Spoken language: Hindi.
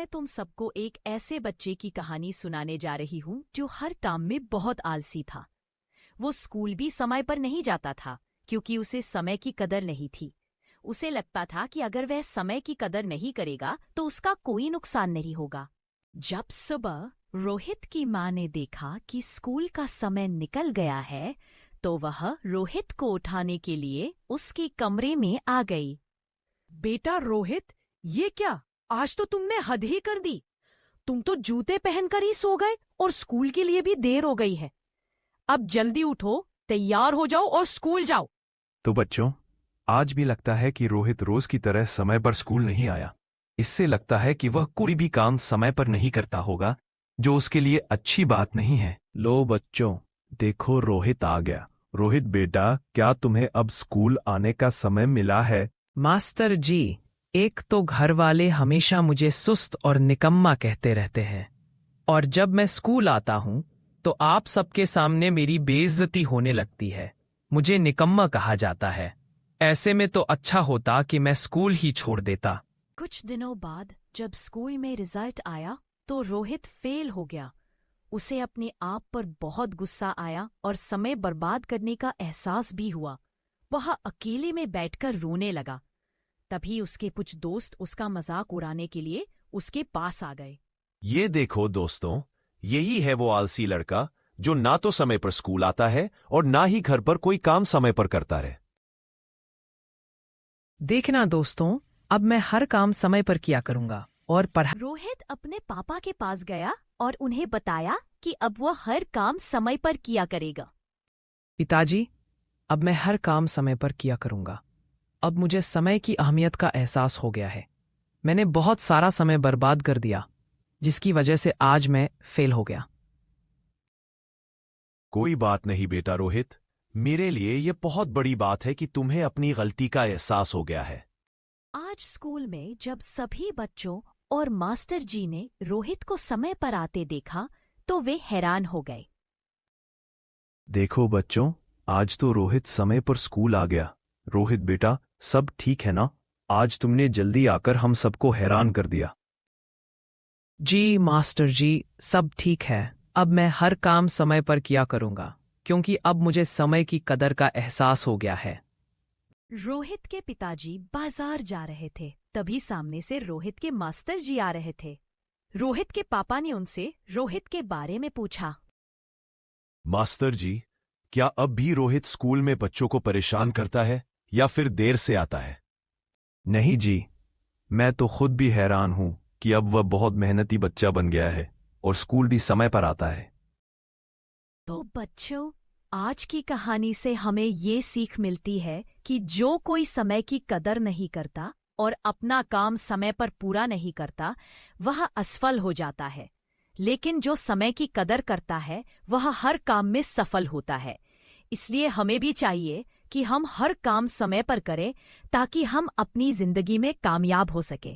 मैं तुम सबको एक ऐसे बच्चे की कहानी सुनाने जा रही हूँ जो हर काम में बहुत आलसी था। वो स्कूल भी समय पर नहीं जाता था क्योंकि उसे समय की कदर नहीं थी। उसे लगता था कि अगर वह समय की कदर नहीं करेगा तो उसका कोई नुकसान नहीं होगा। जब सुबह रोहित की माँ ने देखा कि स्कूल का समय निकल गया है तो वह रोहित को उठाने के लिए उसके कमरे में आ गई। बेटा रोहित, ये क्या? आज तो तुमने हद ही कर दी। तुम तो जूते पहनकर ही सो गए और स्कूल के लिए भी देर हो गई है। अब जल्दी उठो, तैयार हो जाओ और स्कूल जाओ। तो बच्चों, आज भी लगता है कि रोहित रोज की तरह समय पर स्कूल नहीं आया। इससे लगता है कि वह कोई भी काम समय पर नहीं करता होगा, जो उसके लिए अच्छी बात नहीं है। लो बच्चों, देखो रोहित आ गया। रोहित बेटा, क्या तुम्हें अब स्कूल आने का समय मिला है? मास्टर जी, एक तो घर वाले हमेशा मुझे सुस्त और निकम्मा कहते रहते हैं, और जब मैं स्कूल आता हूँ तो आप सबके सामने मेरी बेइज्जती होने लगती है। मुझे निकम्मा कहा जाता है। ऐसे में तो अच्छा होता कि मैं स्कूल ही छोड़ देता। कुछ दिनों बाद जब स्कूल में रिजल्ट आया तो रोहित फेल हो गया। उसे अपने आप पर बहुत गुस्सा आया और समय बर्बाद करने का एहसास भी हुआ। वह अकेले में बैठकर रोने लगा। तभी उसके कुछ दोस्त उसका मजाक उड़ाने के लिए उसके पास आ गए। ये देखो दोस्तों, यही है वो आलसी लड़का जो ना तो समय पर स्कूल आता है और ना ही घर पर कोई काम समय पर करता रहे। देखना दोस्तों, अब मैं हर काम समय पर किया करूंगा और रोहित अपने पापा के पास गया और उन्हें बताया कि अब वह हर काम समय पर किया करेगा। पिताजी, अब मैं हर काम समय पर किया करूंगा। अब मुझे समय की अहमियत का एहसास हो गया है। मैंने बहुत सारा समय बर्बाद कर दिया, जिसकी वजह से आज मैं फेल हो गया। कोई बात नहीं बेटा रोहित, मेरे लिए यह बहुत बड़ी बात है कि तुम्हें अपनी गलती का एहसास हो गया है। आज स्कूल में जब सभी बच्चों और मास्टर जी ने रोहित को समय पर आते देखा तो वे हैरान हो गए। देखो बच्चों, आज तो रोहित समय पर स्कूल आ गया। रोहित बेटा, सब ठीक है ना? आज तुमने जल्दी आकर हम सबको हैरान कर दिया। जी मास्टर जी, सब ठीक है। अब मैं हर काम समय पर किया करूंगा, क्योंकि अब मुझे समय की कदर का एहसास हो गया है। रोहित के पिताजी बाजार जा रहे थे। तभी सामने से रोहित के मास्टर जी आ रहे थे। रोहित के पापा ने उनसे रोहित के बारे में पूछा। मास्टर जी, क्या अब भी रोहित स्कूल में बच्चों को परेशान करता है या फिर देर से आता है? नहीं जी, मैं तो खुद भी हैरान हूं कि अब वह बहुत मेहनती बच्चा बन गया है और स्कूल भी समय पर आता है। तो बच्चों, आज की कहानी से हमें ये सीख मिलती है कि जो कोई समय की कदर नहीं करता और अपना काम समय पर पूरा नहीं करता, वह असफल हो जाता है। लेकिन जो समय की कदर करता है वह हर काम में सफल होता है। इसलिए हमें भी चाहिए कि हम हर काम समय पर करें ताकि हम अपनी जिंदगी में कामयाब हो सके।